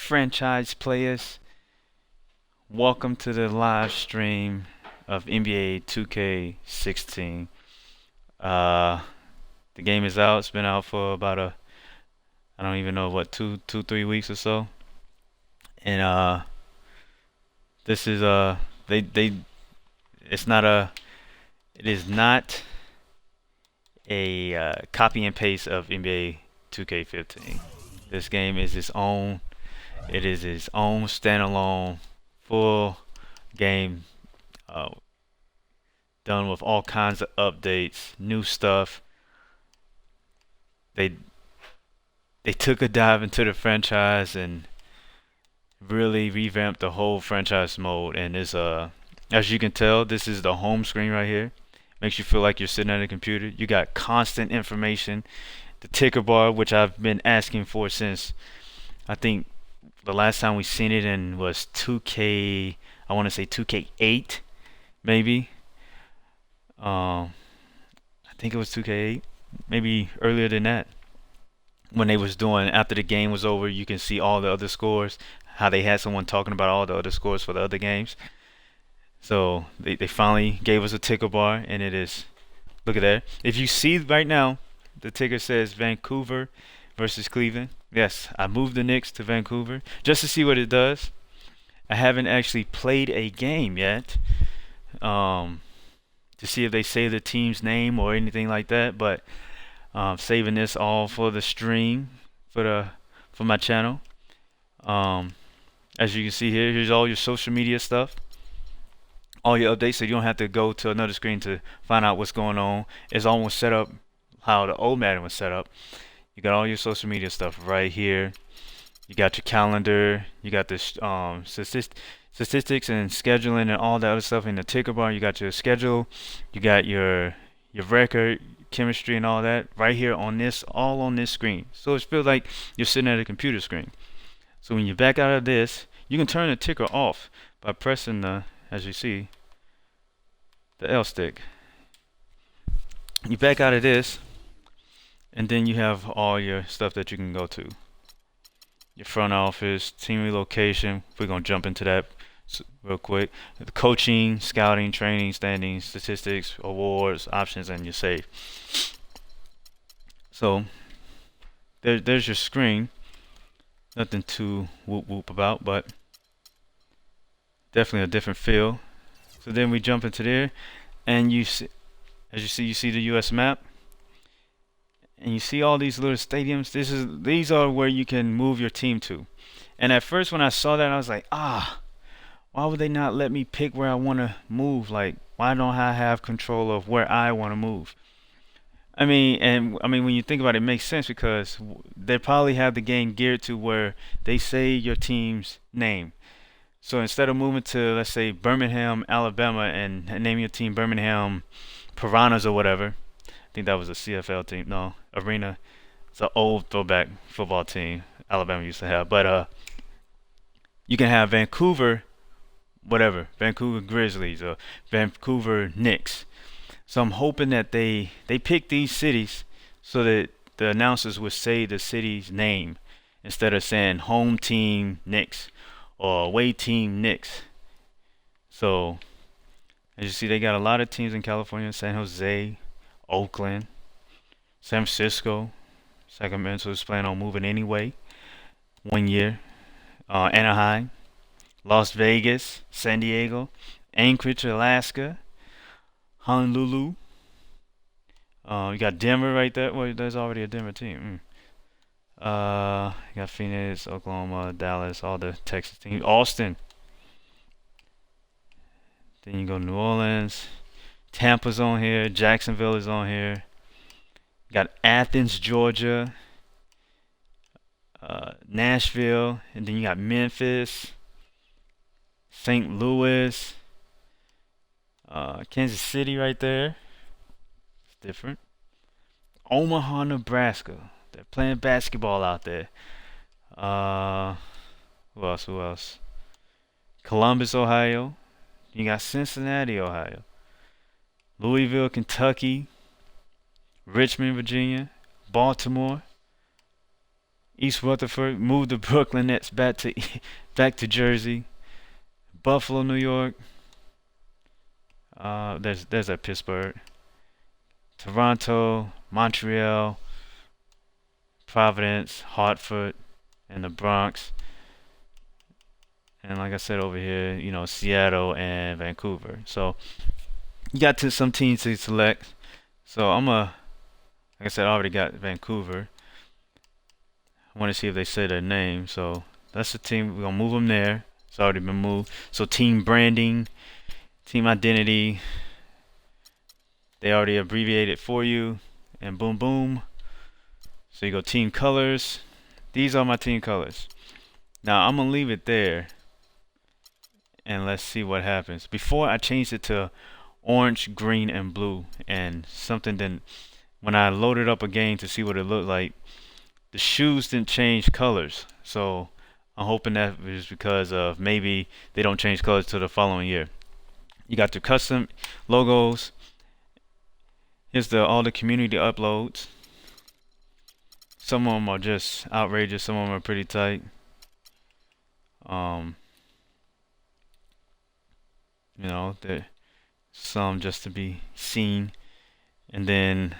franchise players, welcome to the live stream of NBA 2K16. Uh, the game is out. It's been out for about I don't even know what, 3 weeks or so. And this is they, it's not a, it is not a copy and paste of NBA 2K15. This game is its own. It is its own standalone full game, uh, done with all kinds of updates, new stuff. They they took a dive into the franchise and really revamped the whole franchise mode. And it's as you can tell, this is the home screen right here. Makes you feel like you're sitting at a computer. You got constant information. The ticker bar, which I've been asking for since I think the last time we seen it in was 2K. I want to say 2K8, maybe. I think it was 2K8, maybe earlier than that. When they was doing after the game was over, you can see all the other scores. How they had someone talking about all the other scores for the other games. So they finally gave us a ticker bar, and it is, look at that. If you see right now, the ticker says Vancouver versus Cleveland. Yes, I moved the Knicks to Vancouver just to see what it does. I haven't actually played a game yet, to see if they say the team's name or anything like that. But saving this all for the stream for my channel. As you can see here, here's all your social media stuff, all your updates, so you don't have to go to another screen to find out what's going on. It's almost set up how the old Madden was set up. You got all your social media stuff right here. You got your calendar. You got the statistics and scheduling and all that other stuff in the ticker bar. You got your schedule. You got your record, chemistry, and all that right here on this, all on this screen. So it feels like you're sitting at a computer screen. So when you back out of this, you can turn the ticker off by pressing the, as you see, the L stick. You back out of this, and then you have all your stuff that you can go to. Your front office, team relocation. We're gonna jump into that real quick. The coaching, scouting, training, standings, statistics, awards, options, and your save. So there's your screen. Nothing too whoop whoop about, but definitely a different feel. So then we jump into there, and you see, as you see the U.S. map, and you see all these little stadiums. These are where you can move your team to. And at first, when I saw that, I was like, why would they not let me pick where I want to move? Like, why don't I have control of where I want to move? I mean, when you think about it, it makes sense because they probably have the game geared to where they say your team's name. So instead of moving to, let's say, Birmingham, Alabama, and name your team Birmingham Piranhas or whatever, I think that was a CFL team. No, Arena. It's an old throwback football team Alabama used to have. But you can have Vancouver, whatever, Vancouver Grizzlies or Vancouver Knicks. So I'm hoping that they pick these cities so that the announcers would say the city's name instead of saying home team Knicks or away team Knicks. So as you see, they got a lot of teams in California: San Jose, Oakland, San Francisco. Sacramento is planning on moving anyway. 1 year. Anaheim, Las Vegas, San Diego, Anchorage, Alaska, Honolulu. You got Denver right there. Well, there's already a Denver team. You got Phoenix, Oklahoma, Dallas, all the Texas teams. Austin. Then you go New Orleans. Tampa's on here. Jacksonville is on here. You got Athens, Georgia. Nashville. And then you got Memphis. St. Louis. Kansas City right there. It's different. Omaha, Nebraska. They're playing basketball out there. Who else? Who else? Columbus, Ohio. You got Cincinnati, Ohio. Louisville, Kentucky. Richmond, Virginia. Baltimore. East Rutherford, moved the Brooklyn Nets back to Jersey. Buffalo, New York. There's a Pittsburgh. Toronto, Montreal, Providence, Hartford, and the Bronx. And like I said over here, Seattle and Vancouver. So you got some teams to select. So like I said, I already got Vancouver. I want to see if they say their name. So that's the team. We're gonna move them there. It's already been moved. So team branding, team identity, they already abbreviated for you. And boom, boom. So you go team colors. These are my team colors. Now I'm gonna leave it there, and let's see what happens. Before I changed it to orange, green, and blue, and something then when I loaded up again to see what it looked like, the shoes didn't change colors. So I'm hoping that is because of maybe they don't change colors till the following year. You got the custom logos. Here's all the community uploads. Some of them are just outrageous. Some of them are pretty tight. There's some just to be seen, and then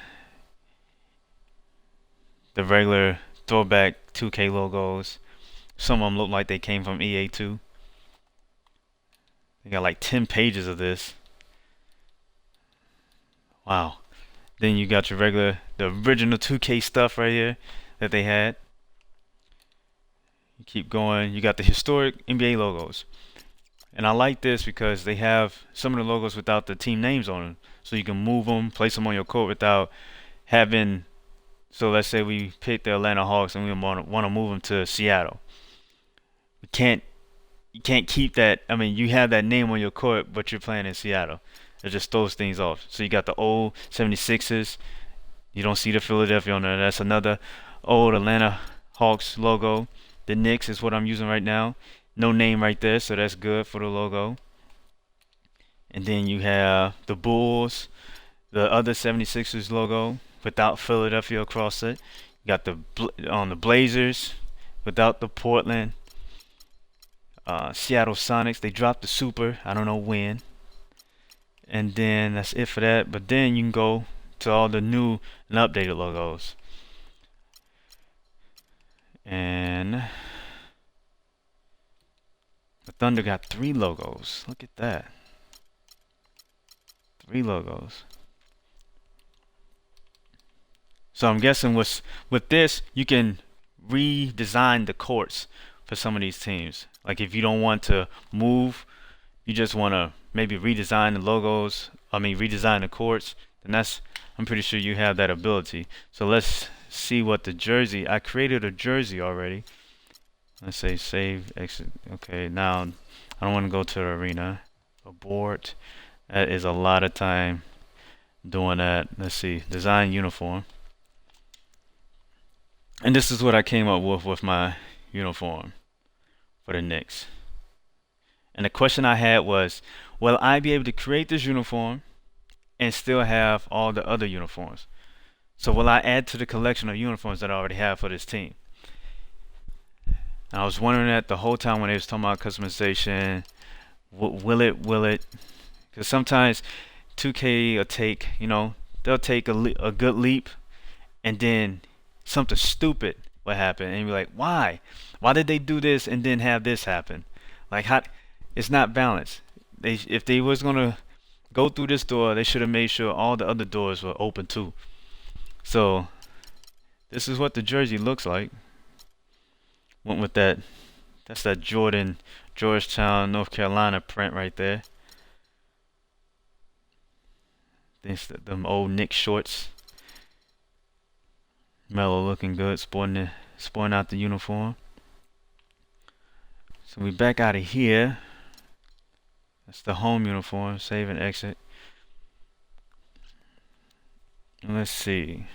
the regular throwback 2K logos. Some of them look like they came from EA2. They got like 10 pages of this. Wow. Then you got the original 2K stuff right here that they had. You keep going. You got the historic NBA logos. And I like this because they have some of the logos without the team names on them. So you can move them, place them on your court without having. So let's say we pick the Atlanta Hawks and we want to move them to Seattle. You can't keep that. I mean, you have that name on your court, but you're playing in Seattle. It just throws things off. So you got the old 76ers. You don't see the Philadelphia on there. That's another old Atlanta Hawks logo. The Knicks is what I'm using right now. No name right there, so that's good for the logo. And then you have the Bulls, the other 76ers logo without Philadelphia across it. You got the Blazers without the Portland. Seattle Sonics, they dropped the Super. I don't know when. And then that's it for that. But then you can go to all the new and updated logos. And the Thunder got 3 logos. Look at that. 3 logos. So I'm guessing with this, you can redesign the courts for some of these teams. Like if you don't want to move, you just want to maybe redesign the logos. I mean, redesign the courts. Then I'm pretty sure you have that ability. So let's see what the jersey. I created a jersey already. Let's say save, exit. Okay, now I don't want to go to the arena. Abort. That is a lot of time doing that. Let's see, design uniform. And this is what I came up with my uniform for the Knicks. And the question I had was, will I be able to create this uniform and still have all the other uniforms? So will I add to the collection of uniforms that I already have for this team? And I was wondering that the whole time when they was talking about customization. Will it? Because sometimes 2K will take, they'll take a good leap, and then something stupid will happen, and you're like, why? Why did they do this and then have this happen? Like, how? It's not balanced. If they was gonna go through this door, they should have made sure all the other doors were open too. So this is what the jersey looks like. Went with that. That's that Georgetown, North Carolina print right there. Them old Knicks shorts. Mellow looking good, sporting out the uniform. So we back out of here. That's the home uniform. Save and exit. Let's see.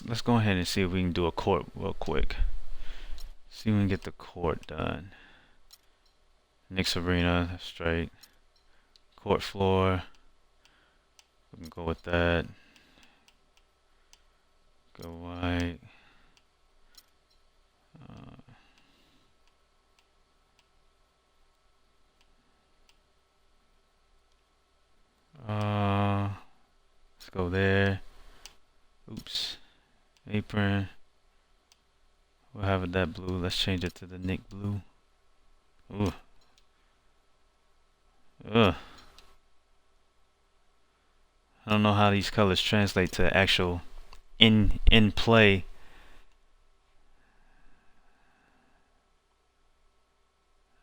Let's go ahead and see if we can do a court real quick. See if we can get the court done. Knicks arena, that's straight. Court floor. We can go with that. Go white. Let's go there. Oops. Apron. We'll have it that blue. Let's change it to the Nick blue. Ooh. Ugh. I don't know how these colors translate to actual in play.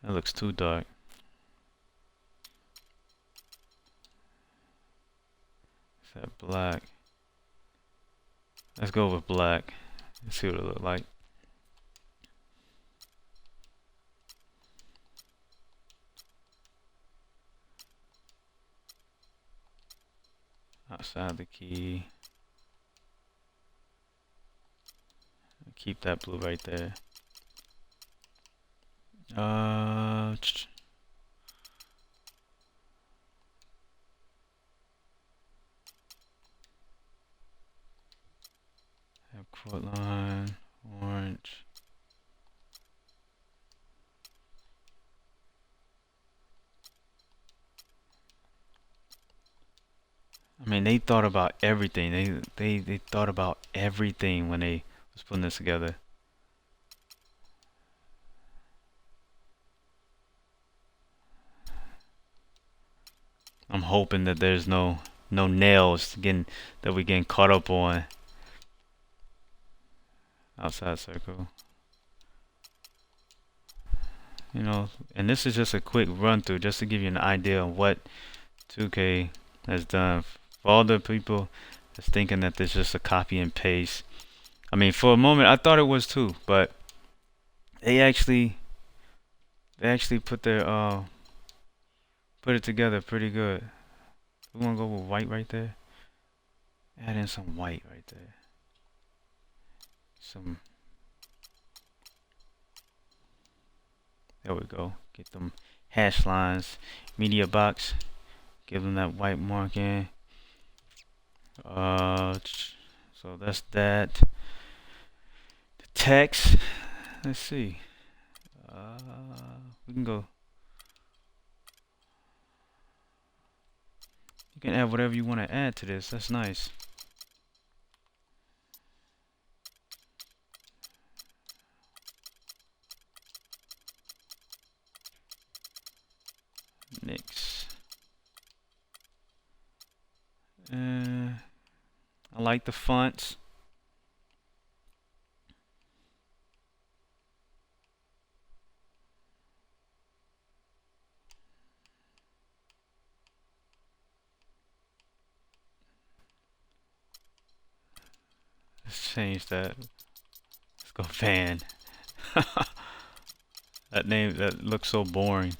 That looks too dark. Is that black? Let's go with black. Let's see what it look like. Outside the key. Keep that blue right there. Have quote line, orange. I mean, they thought about everything. They thought about everything when they was putting this together. I'm hoping that there's no nails that we getting caught up on. Outside circle. You know, and this is just a quick run through just to give you an idea of what 2K has done. For all the people that's thinking that this is just a copy and paste. I mean, for a moment I thought it was too, but they actually put their put it together pretty good. We want to go with white right there. Add in some white right there. There we go. Get them hash lines. Media box. Give them that white marking. So that's that. The text. Let's see. We can go. You can add whatever you want to add to this. That's nice. Next. I like the fonts. Let's change that. Let's go Van. That name, that looks so boring.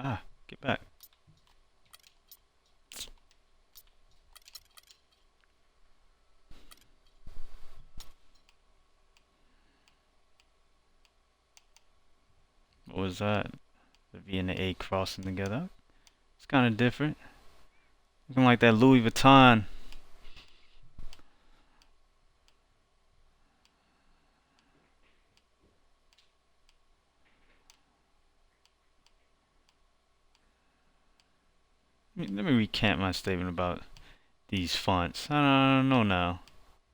Oh. Get back. What was that? The V and the A crossing together. It's kind of different. Looking like that Louis Vuitton. Let me recant my statement about these fonts. I don't know now.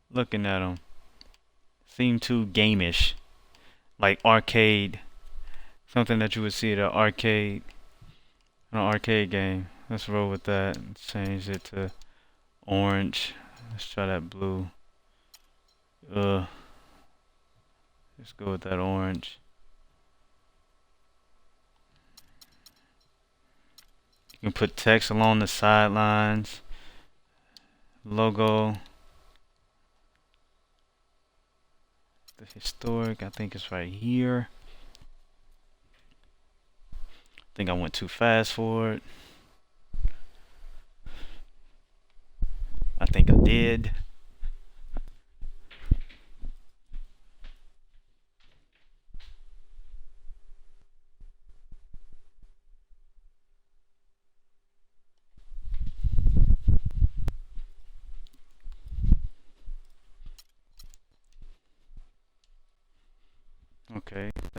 Looking at them, seem too gameish, like arcade. Something that you would see at an arcade game. Let's roll with that. Let's change it to orange. Let's try that blue. Let's go with that orange. You can put text along the sidelines. Logo. The historic, I think it's right here. I think I went too fast for it. I think I did.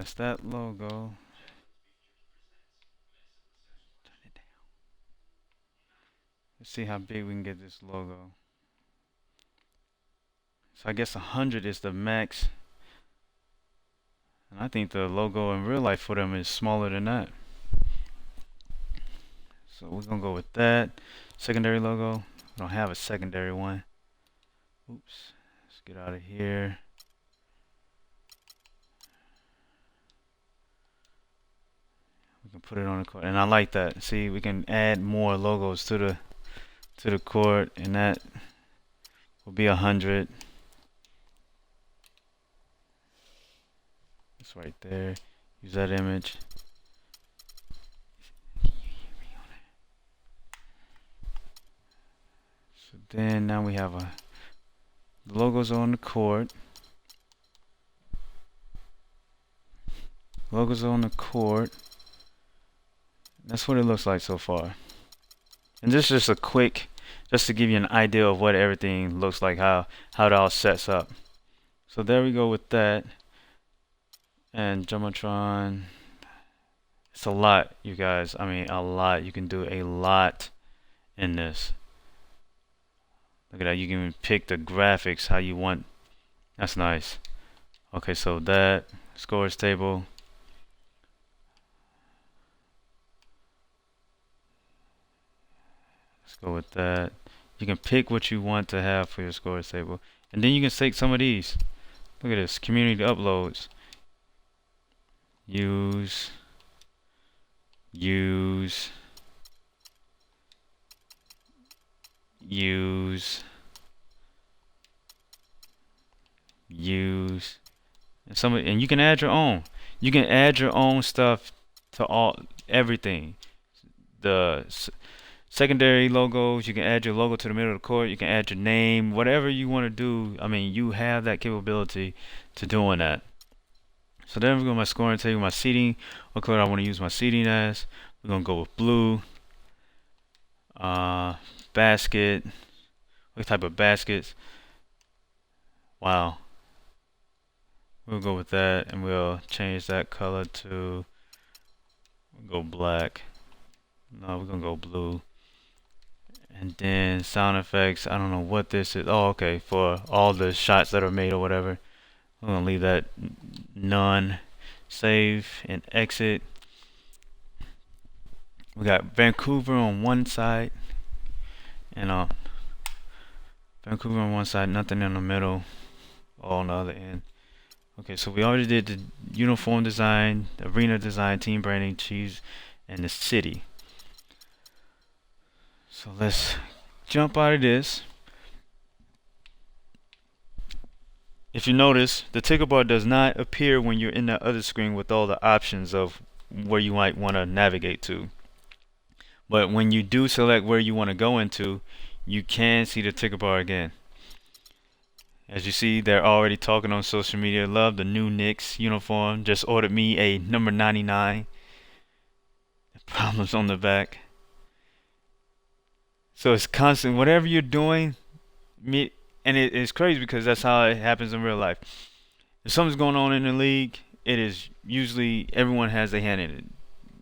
that's that logo. Turn it down. Let's see how big we can get this logo. So I guess 100 is the max. And I think the logo in real life for them is smaller than that. So we're gonna go with that. Secondary logo. I don't have a secondary one. Oops. Let's get out of here. We can put it on the court, and I like that. See, we can add more logos to the court, and that will be 100. It's right there. Use that image. Can you hear me on it? So then now we have the logos on the court. Logos on the court. That's what it looks like so far. And this is just a quick, just to give you an idea of what everything looks like, how it all sets up. So there we go with that. And Jumbotron. It's a lot, you guys. I mean, a lot. You can do a lot in this. Look at that. You can pick the graphics how you want. That's nice. Okay, so that scores table. Let's go with that. You can pick what you want to have for your scores table. And then you can take some of these. Look at this. Community uploads. Use. And you can add your own. You can add your own stuff to everything. The secondary logos, you can add your logo to the middle of the court. You can add your name, whatever you want to do. I mean, you have that capability to doing that. So then we're going to my scoring table, my seating. What color I want to use my seating as. We're going to go with blue. Basket. What type of baskets? Wow. We'll go with that, and we'll change that color to, we'll go black. No, we're going to go blue. And then sound effects. I don't know what this is. Oh, okay. For all the shots that are made or whatever. I'm going to leave that none. Save and exit. We got Vancouver on one side. And Vancouver on one side, nothing in the middle. All on the other end. Okay, so we already did the uniform design, the arena design, team branding, cheese, and the city. So let's jump out of this. If you notice, the ticker bar does not appear when you're in the other screen with all the options of where you might want to navigate to. But when you do select where you want to go into, you can see the ticker bar again. As you see, they're already talking on social media. Love the new Knicks uniform. Just ordered me a number 99. Problems on the back. So it's constant. Whatever you're doing, and it's crazy because that's how it happens in real life. If something's going on in the league, it is usually everyone has a hand in it.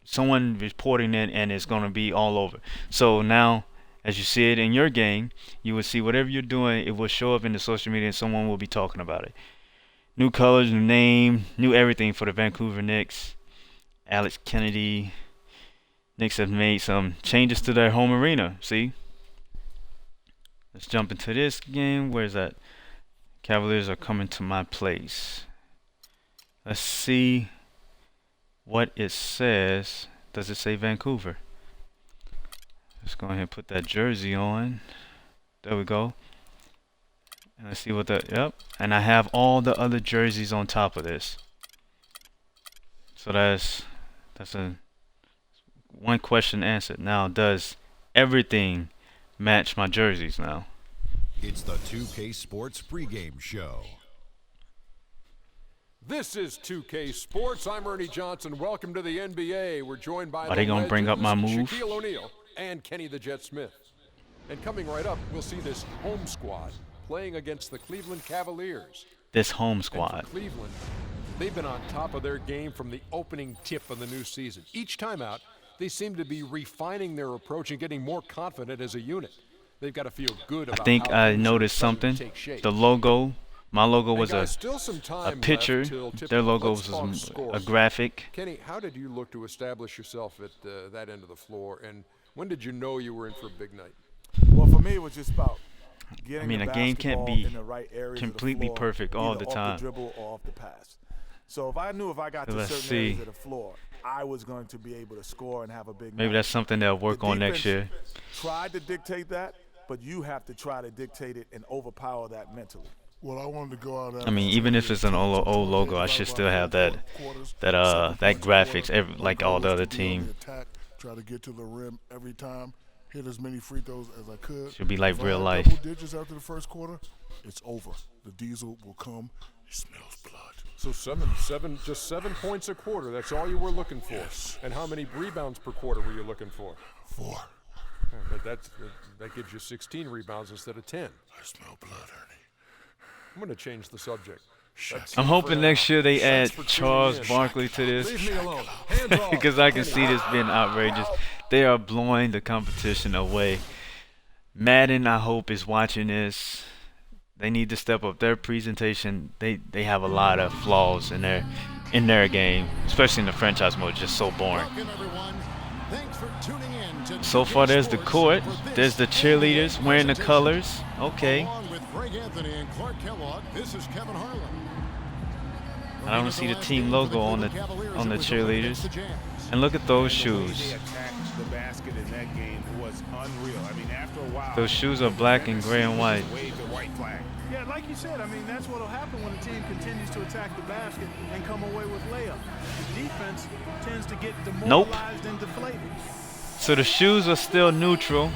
Someone reporting it, and it's going to be all over. So now, as you see it in your game, you will see whatever you're doing, it will show up in the social media and someone will be talking about it. New colors, new name, new everything for the Vancouver Knicks. Alex Kennedy. Knicks have made some changes to their home arena. See? Let's jump into this game. Where's that? Cavaliers are coming to my place. Let's see what it says. Does it say Vancouver? Let's go ahead and put that jersey on. There we go. And let's see what that, yep. And I have all the other jerseys on top of this. So that's a one question answered. Now, does everything match my jerseys now? It's the 2K Sports pregame show. This is 2K Sports. I'm Ernie Johnson. Welcome to the NBA. We're joined by Are they gonna bring up my move? Shaquille O'Neal and Kenny the Jet Smith. And coming right up, we'll see this home squad playing against the Cleveland Cavaliers. This home And squad. for Cleveland, They've been on top of their game from the opening tip of the new season. Each time out, they seem to be refining their approach and getting more confident as a unit. They've got to feel good I about think how I things are noticed starting to something. take shape. The logo, my logo was Hey guys, a still some time picture. left till tip Their off. logo Let's was talk a scores. graphic. Kenny, how did you look to establish yourself at that end of the floor, and when did you know you were in for a big night? Well, for me, it was just about getting I mean, the a game can't basketball be in the right areas completely of the floor, perfect all either the off time. the dribble or off the pass. So if I knew if I got to Let's certain areas see. of the floor, I was going to be able to score and have a big Maybe night. that's something they'll work The on next year. defense tried to dictate that, but you have to try to dictate it and overpower that mentally. Well, I wanted to go out. I mean, even if it's an old logo, I should still have that graphics like all the other team. Try to get to the rim every time. Hit as many free throws as I could. Should be like If I real had life. Double digits after the first quarter, it's over. The diesel will come. It smells blood. So just 7 points a quarter. That's all you were looking for. Yes. And how many rebounds per quarter were you looking for? 4. But that gives you 16 rebounds instead of 10. I smell blood, Ernie. I'm going to change the subject. That's I'm it hoping for next now. year they add Thanks for tuning Charles in. Barkley to Leave this me alone. Hands off. because I can Kenny. see this being outrageous. They are blowing the competition away. Madden, I hope, is watching this. They need to step up their presentation. They have a lot of flaws in their game, especially in the franchise mode. Just so boring. Welcome, everyone. Thanks for tuning in to So far, there's the Sports court. for this There's the cheerleaders wearing the colors. Okay. Along with Greg Anthony and Clark Kellogg, this is Kevin Harlan. I don't see the team logo on the cheerleaders. And look at those shoes. The basket in that game was unreal. I mean, after a while, Those shoes are black and gray and white. wave the white flag. Yeah, like you said, I mean, that's what will happen when a team continues to attack the basket and come away with layups. The defense tends to get demoralized and deflated. So the shoes are still neutral.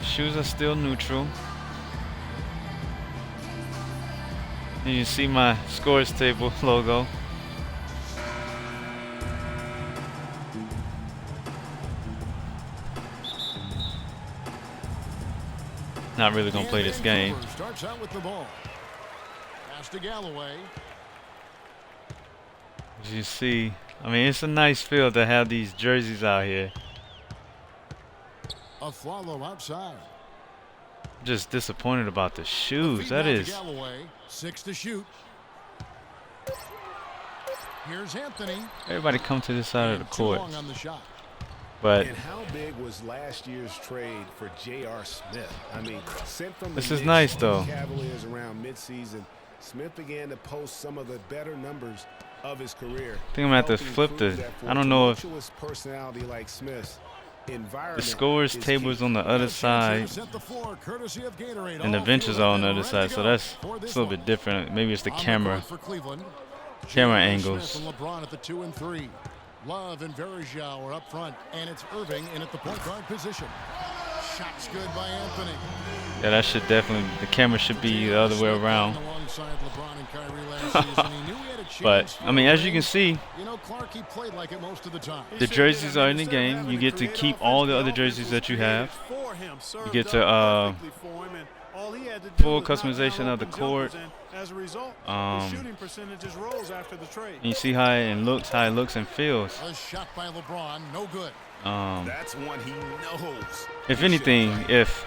Shoes are still neutral. And you see my scores table logo. Not really gonna play this game. Starts out with the ball. Pass to Galloway. As you see, I mean, it's a nice feel to have these jerseys out here. A follow outside. Just disappointed about the shoes. Feed That now to is. Galloway. 6 to shoot. Here's Anthony. Everybody come to this side of the And too court. long on the shot. But And how big was last year's trade for J.R. Smith? I mean, sent from the This is Knicks nice, to though. the Cavaliers around midseason, Smith began to post some of the better numbers of his career. I think I'm gonna have to helping flip prove the. that for I a don't know if tumultuous personality like Smith's the environment scores is table is key. on the other side Set the floor, courtesy of Gatorade. and the All benches field are on the ready other to side, so go that's for it's this a little one. bit different. Maybe it's the On camera court for Cleveland. camera J.R. angles. Smith and LeBron at the 2 and 3. Love and Verjao are up front, and it's Irving in at the point guard position. Shots good by Anthony. Yeah, that should definitely. The camera should be the other way around. Alongside LeBron and Kyrie last season. He knew he had a But chance I mean, for as you a can ring. see, You know, Clark, he played like it most of the time. the jerseys are in the game. You get to keep all the other jerseys that you have. You get to full customization of the court. As a result, Um, shooting percentages rose after the trade. And you see how it looks and feels. A shot by LeBron, no good. That's one he knows. If anything, if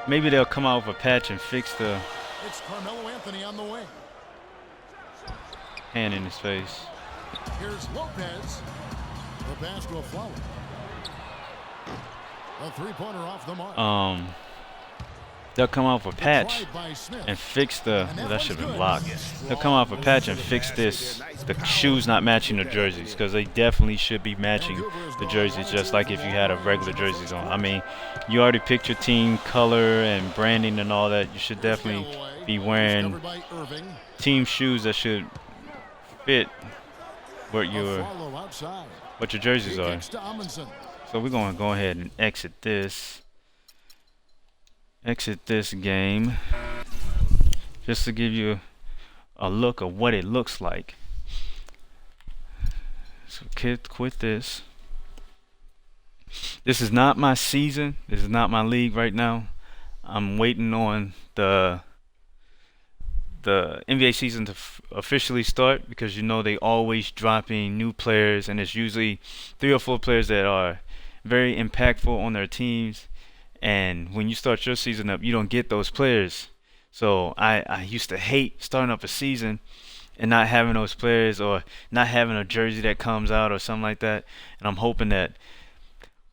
maybe they'll come out with a patch and fix the It's Carmelo Anthony on the wing. hand in his face. Here's Lopez. The pass to a Flower. A three-pointer off the mark. They'll come out with a patch Tried by Smith. and fix the. Well, that should have been blocked. They'll come out with a patch and fix this. The shoes not matching the jerseys, because they definitely should be matching the jerseys, just like if you had a regular jerseys on. I mean, you already picked your team color and branding and all that. You should definitely be wearing Discovered by Irving. team shoes that should fit what A your follow outside. jerseys are. Kicks to Amundsen. So we're going to go ahead and exit this. Exit this game just to give you a look of what it looks like. So quit this. This is not my season. This is not my league right now. I'm waiting on the the NBA season to officially start, because you know they always dropping new players, and it's usually 3 or 4 players that are very impactful on their teams. And when you start your season up, you don't get those players. So I used to hate starting up a season and not having those players, or not having a jersey that comes out or something like that. And I'm hoping that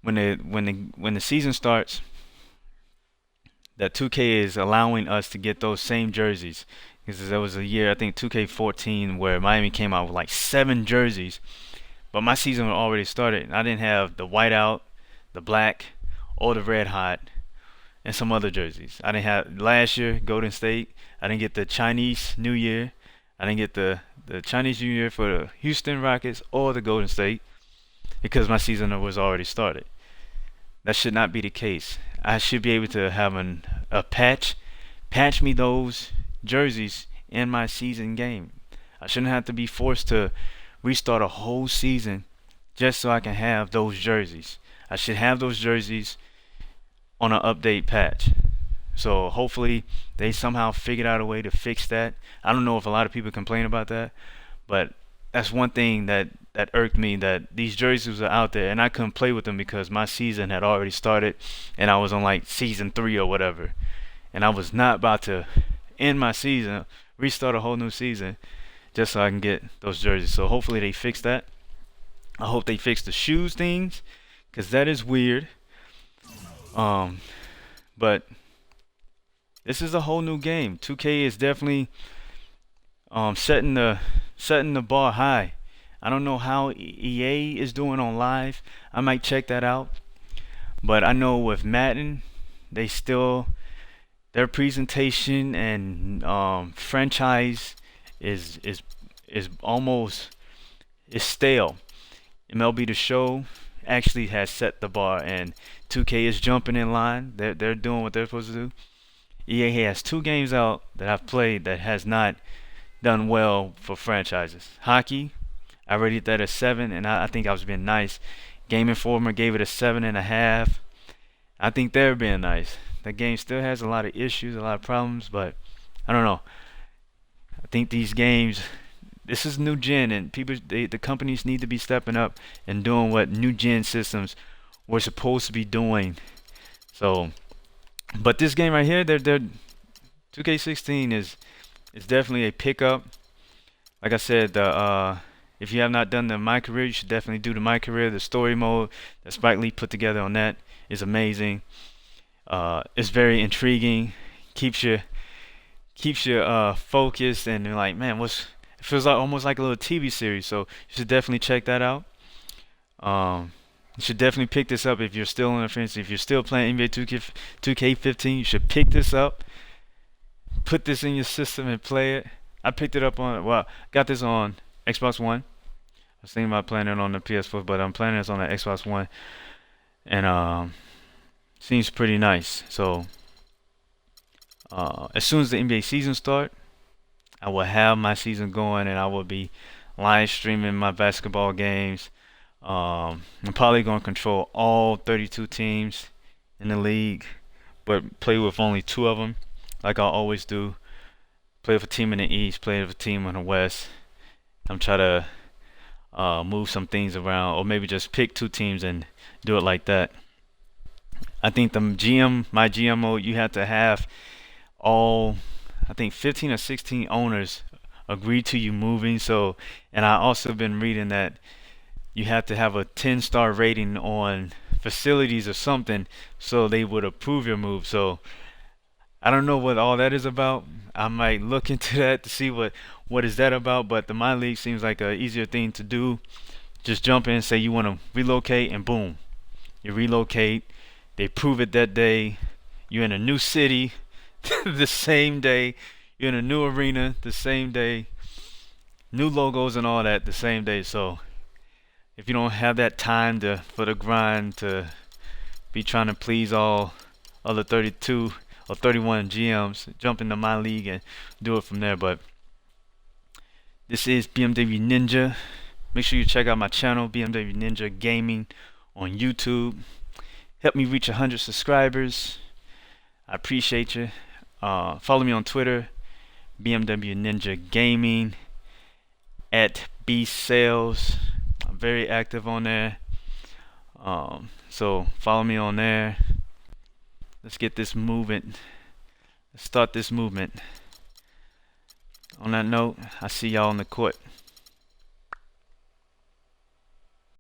when the season starts, that 2K is allowing us to get those same jerseys. Because there was a year, I think 2K14, where Miami came out with like 7 jerseys, but my season had already started. And I didn't have the whiteout, the black, or the red hot, and some other jerseys. I didn't have last year Golden State. I didn't get the Chinese New Year. I didn't get the Chinese New Year for the Houston Rockets or the Golden State, because my season was already started. That should not be the case. I should be able to have a patch me those jerseys in my season game. I shouldn't have to be forced to restart a whole season just so I can have those jerseys. I should have those jerseys on an update patch. So hopefully they somehow figured out a way to fix that. I don't know if a lot of people complain about that, but that's one thing that irked me, that these jerseys are out there and I couldn't play with them because my season had already started and I was on like season 3 or whatever, and I was not about to end my season, restart a whole new season just so I can get those jerseys. So hopefully they fix that. I hope they fix the shoes things, because that is weird. But this is a whole new game. 2K is definitely setting the bar high. I don't know how EA is doing on live. I might check that out. But I know with Madden, their presentation and franchise is almost stale. MLB The Show actually has set the bar, and 2K is jumping in line. They're doing what they're supposed to do. EA has 2 games out that I've played that has not done well for franchises. Hockey, I rated that a 7, and I think I was being nice. Game Informer gave it a 7.5. I think they're being nice. The game still has a lot of issues, a lot of problems, but I don't know. I think these games, this is new gen, and the companies need to be stepping up and doing what new gen systems were supposed to be doing. So, but this game right here, they're 2K16 is definitely a pickup. Like I said, if you have not done the My Career, you should definitely do the My Career. The story mode that Spike Lee put together on that is amazing. It's very intriguing. Keeps you focused, and you're like, man, it feels like almost like a little TV series. So you should definitely check that out. You should definitely pick this up if you're still on the fence. If you're still playing NBA 2K15, you should pick this up. Put this in your system and play it. I picked it up got this on Xbox One. I was thinking about playing it on the PS4, but I'm playing this on the Xbox One, and seems pretty nice. So as soon as the NBA season start, I will have my season going, and I will be live streaming my basketball games. I'm probably going to control all 32 teams in the league, but play with only 2 of them, like I always do. Play with a team in the East, play with a team in the West. I'm trying to move some things around, or maybe just pick 2 teams and do it like that. I think my GM mode, you have to have all, I think 15 or 16 owners agree to you moving. So, and I also been reading that you have to have a 10-star rating on facilities or something, so they would approve your move. So I don't know what all that is about. I might look into that to see what is that about. But the MyLeague seems like a easier thing to do. Just jump in, say you want to relocate, and boom, you relocate. They prove it that day. You're in a new city the same day. You're in a new arena the same day. New logos and all that the same day. So if you don't have that time for the grind to be trying to please all other 32 or 31 GMs, jump into MyLeague and do it from there. But this is BMW Ninja. Make sure you check out my channel, BMW Ninja Gaming, on YouTube. Help me reach 100 subscribers. I appreciate you. Follow me on Twitter, BMW Ninja Gaming, at B Sales. I'm very active on there. So follow me on there. Let's get this movement. Let's start this movement. On that note, I see y'all on the court.